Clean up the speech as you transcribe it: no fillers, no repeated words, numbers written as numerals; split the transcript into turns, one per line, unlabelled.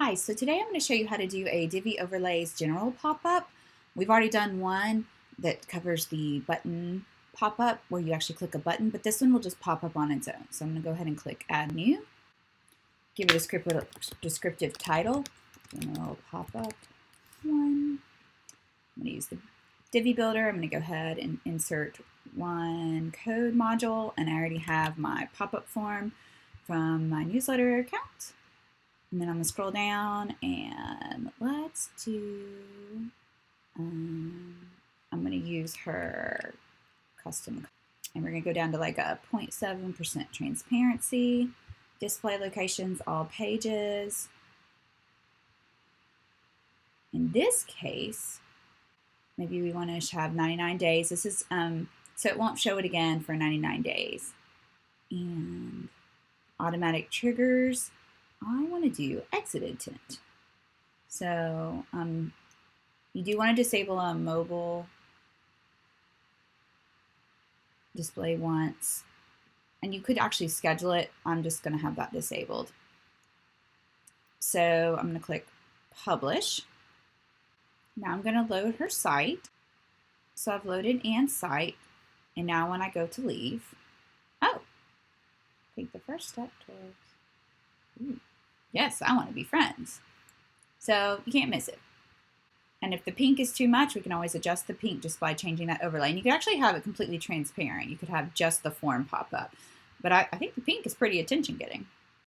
Hi, so today I'm going to show you how to do a Divi Overlays general pop-up. We've already done one that covers the button pop-up where you actually click a button, but this one will just pop up on its own. So I'm going to go ahead and click Add New. Give it a descriptive title, general pop-up 1. I'm going to use the Divi Builder. I'm going to go ahead and insert one code module, and I already have my pop-up form from my newsletter account. And then I'm going to scroll down and let's do, I'm going to use her custom. And we're going to go down to like a 0.7% transparency, display locations, all pages. In this case, maybe we want to have 99 days. This is, so it won't show it again for 99 days. And automatic triggers. I want to do exited tint. So you do want to disable a mobile display once, and you could actually schedule it. I'm just going to have that disabled. So I'm going to click publish. Now I'm going to load her site. So I've loaded Anne's site, and now when I go to leave, oh, take the first step towards, ooh. Yes, I want to be friends. So you can't miss it. And if the pink is too much, we can always adjust the pink just by changing that overlay. And you can actually have it completely transparent. You could have just the form pop up. But I think the pink is pretty attention getting.